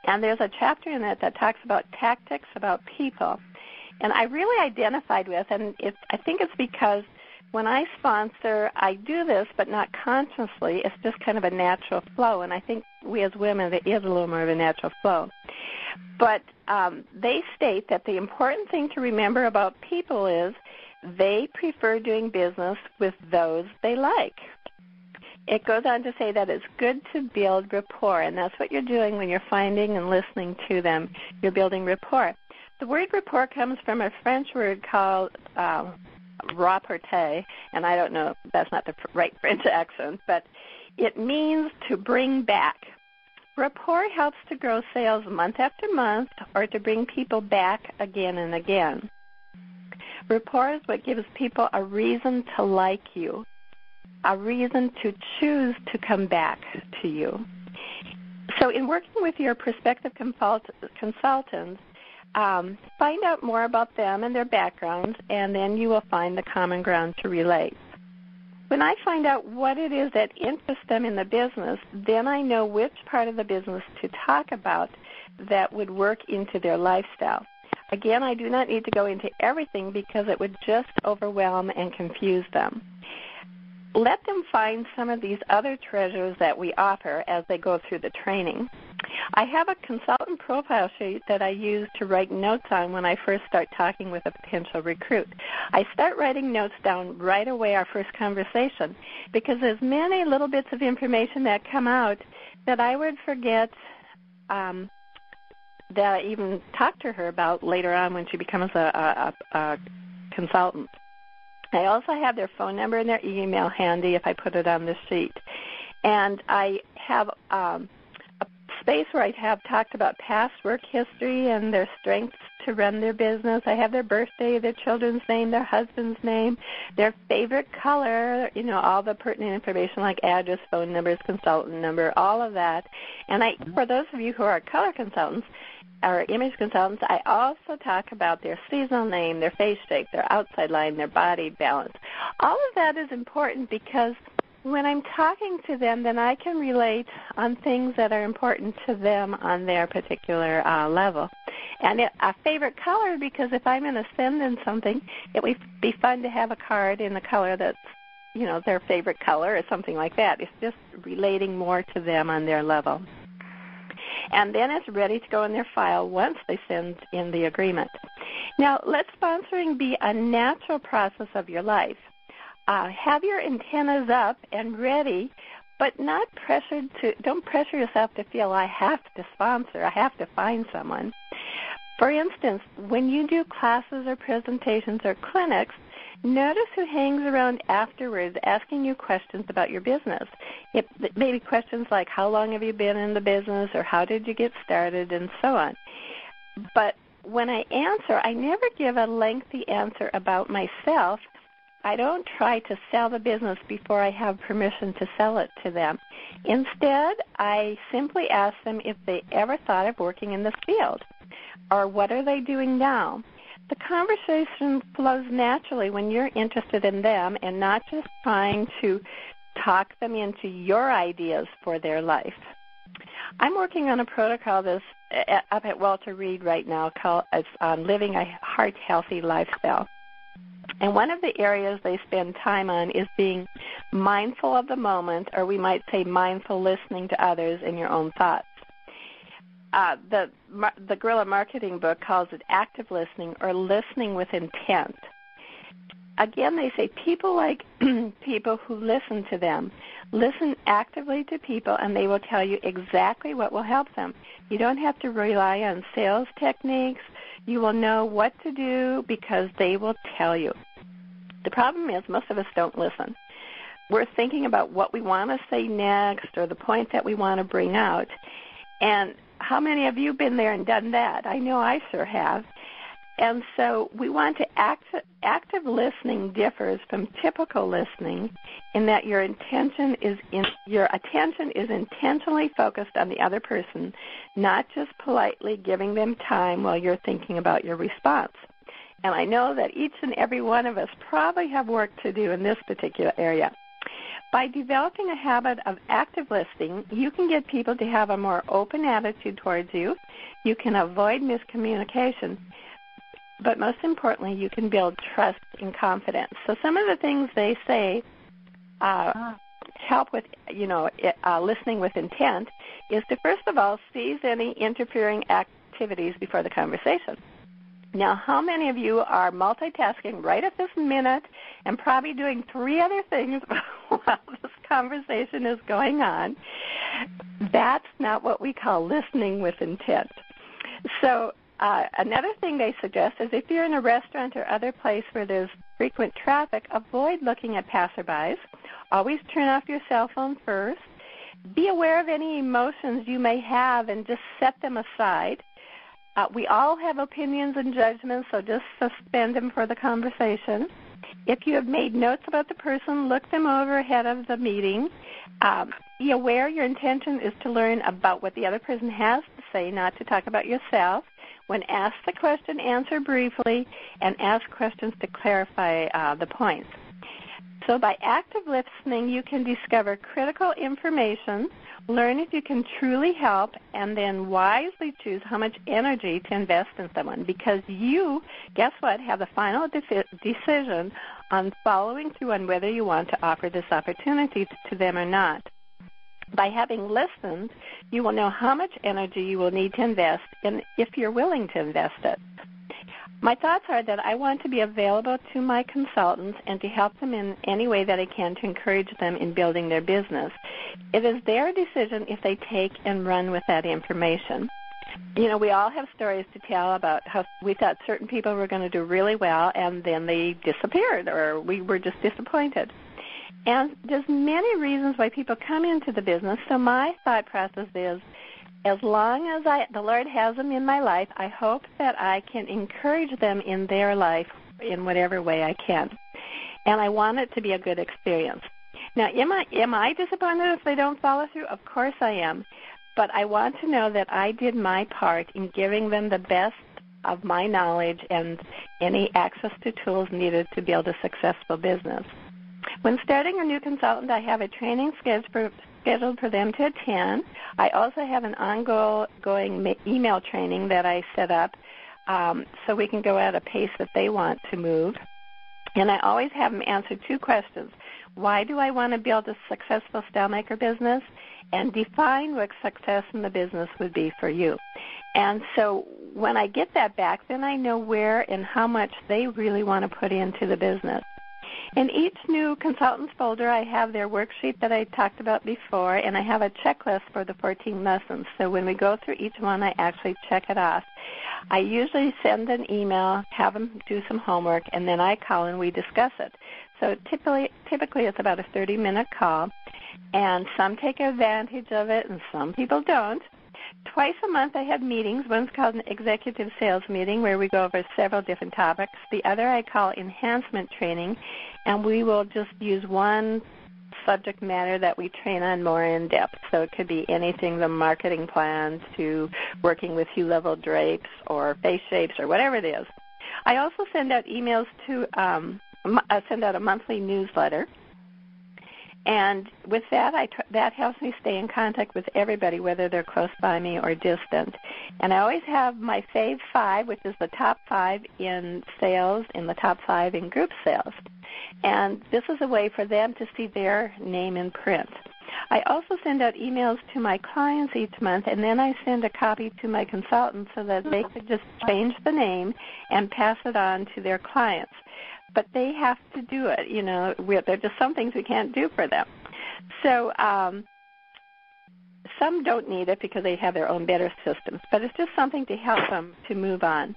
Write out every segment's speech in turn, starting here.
And there's a chapter in it that talks about tactics about people. And I really identified with, and I think it's because when I sponsor, I do this, but not consciously. It's just kind of a natural flow, and I think we as women, it is a little more of a natural flow. But they state that the important thing to remember about people is they prefer doing business with those they like. It goes on to say that it's good to build rapport, and that's what you're doing when you're finding and listening to them. You're building rapport. The word rapport comes from a French word called rapporter, and I don't know, that's not the right French accent, but it means to bring back. Rapport helps to grow sales month after month or to bring people back again and again. Rapport is what gives people a reason to like you, a reason to choose to come back to you. So in working with your prospective consultants, find out more about them and their backgrounds, and then you will find the common ground to relate. When I find out what it is that interests them in the business, then I know which part of the business to talk about that would work into their lifestyle. Again, I do not need to go into everything because it would just overwhelm and confuse them. Let them find some of these other treasures that we offer as they go through the training. I have a consultant profile sheet that I use to write notes on when I first start talking with a potential recruit. I start writing notes down right away our first conversation because there's many little bits of information that come out that I would forget that I even talked to her about later on when she becomes a consultant. I also have their phone number and their email handy if I put it on the sheet. And I have a space where I have talked about past work history and their strengths to run their business. I have their birthday, their children's name, their husband's name, their favorite color, all the pertinent information like address, phone numbers, consultant number, all of that. And for those of you who are color consultants, or image consultants, I also talk about their seasonal name, their face shape, their outside line, their body balance. All of that is important because when I'm talking to them, then I can relate on things that are important to them on their particular level. And a favorite color, because if I'm going to send them something, it would be fun to have a card in the color that's, their favorite color or something like that. It's just relating more to them on their level. And then it's ready to go in their file once they send in the agreement. Now, let sponsoring be a natural process of your life. Have your antennas up and ready, but don't pressure yourself to feel I have to sponsor, I have to find someone. For instance, when you do classes or presentations or clinics, notice who hangs around afterwards asking you questions about your business. It may be questions like, how long have you been in the business, or how did you get started, and so on. But when I answer, I never give a lengthy answer about myself. I don't try to sell the business before I have permission to sell it to them. Instead, I simply ask them if they ever thought of working in this field, or what are they doing now. The conversation flows naturally when you're interested in them and not just trying to talk them into your ideas for their life. I'm working on a protocol up at Walter Reed right now called Living a Heart-Healthy Lifestyle. And one of the areas they spend time on is being mindful of the moment, or we might say mindful listening to others and your own thoughts. The Guerrilla Marketing book calls it active listening, or listening with intent. Again, they say people like people who listen to them. Listen actively to people, and they will tell you exactly what will help them. You don't have to rely on sales techniques. You will know what to do because they will tell you. The problem is most of us don't listen. We're thinking about what we want to say next or the point that we want to bring out. And how many of you have been there and done that? I know I sure have. And so we want to active listening differs from typical listening in that your attention is intentionally focused on the other person, not just politely giving them time while you're thinking about your response. And I know that each and every one of us probably have work to do in this particular area. By developing a habit of active listening, you can get people to have a more open attitude towards you. You can avoid miscommunication. But most importantly, you can build trust and confidence. So some of the things they say help with, listening with intent is to, first of all, seize any interfering activities before the conversation. Now, how many of you are multitasking right at this minute and probably doing 3 other things while this conversation is going on? That's not what we call listening with intent. So another thing they suggest is if you're in a restaurant or other place where there's frequent traffic, avoid looking at passerbys. Always turn off your cell phone first. Be aware of any emotions you may have and just set them aside. We all have opinions and judgments, so just suspend them for the conversation. If you have made notes about the person, look them over ahead of the meeting. Be aware your intention is to learn about what the other person has to say, not to talk about yourself. When asked the question, answer briefly and ask questions to clarify the points. So by active listening, you can discover critical information, learn if you can truly help, and then wisely choose how much energy to invest in someone, because you, guess what, have the final decision on following through on whether you want to offer this opportunity to them or not. By having listened, you will know how much energy you will need to invest and if you're willing to invest it. My thoughts are that I want to be available to my consultants and to help them in any way that I can to encourage them in building their business. It is their decision if they take and run with that information. We all have stories to tell about how we thought certain people were going to do really well and then they disappeared or we were just disappointed. And there's many reasons why people come into the business, so my thought process is, as long as the Lord has them in my life, I hope that I can encourage them in their life in whatever way I can. And I want it to be a good experience. Now, am I disappointed if they don't follow through? Of course I am. But I want to know that I did my part in giving them the best of my knowledge and any access to tools needed to build a successful business. When starting a new consultant, I have a training scheduled for them to attend. I also have an ongoing email training that I set up so we can go at a pace that they want to move. And I always have them answer 2 questions. Why do I want to build a successful StyleMaker business? And define what success in the business would be for you. And so when I get that back, then I know where and how much they really want to put into the business. In each new consultants folder, I have their worksheet that I talked about before, and I have a checklist for the 14 lessons. So when we go through each one, I actually check it off. I usually send an email, have them do some homework, and then I call and we discuss it. So typically it's about a 30-minute call, and some take advantage of it and some people don't. Twice a month I have meetings. One's called an executive sales meeting where we go over several different topics. The other I call enhancement training, and we will just use one subject matter that we train on more in depth. So it could be anything, the marketing plan to working with hue-level drapes or face shapes or whatever it is. I also send out emails to send out a monthly newsletter. And with that, that helps me stay in contact with everybody, whether they're close by me or distant. And I always have my Fave 5, which is the top 5 in sales and the top 5 in group sales. And this is a way for them to see their name in print. I also send out emails to my clients each month, and then I send a copy to my consultants so that they could just change the name and pass it on to their clients. But they have to do it. There are just some things we can't do for them. So some don't need it because they have their own better systems, but it's just something to help them to move on.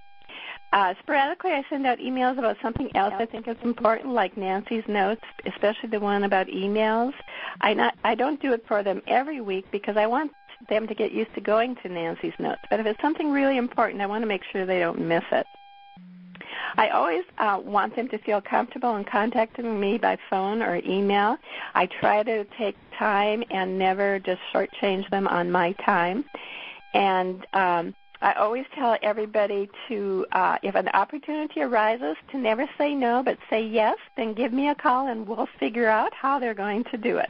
Sporadically, I send out emails about something else I think is important, like Nancy's notes, especially the one about emails. I don't do it for them every week because I want them to get used to going to Nancy's notes. But if it's something really important, I want to make sure they don't miss it. I always want them to feel comfortable in contacting me by phone or email. I try to take time and never just shortchange them on my time. And I always tell everybody to, if an opportunity arises, to never say no, but say yes, then give me a call and we'll figure out how they're going to do it.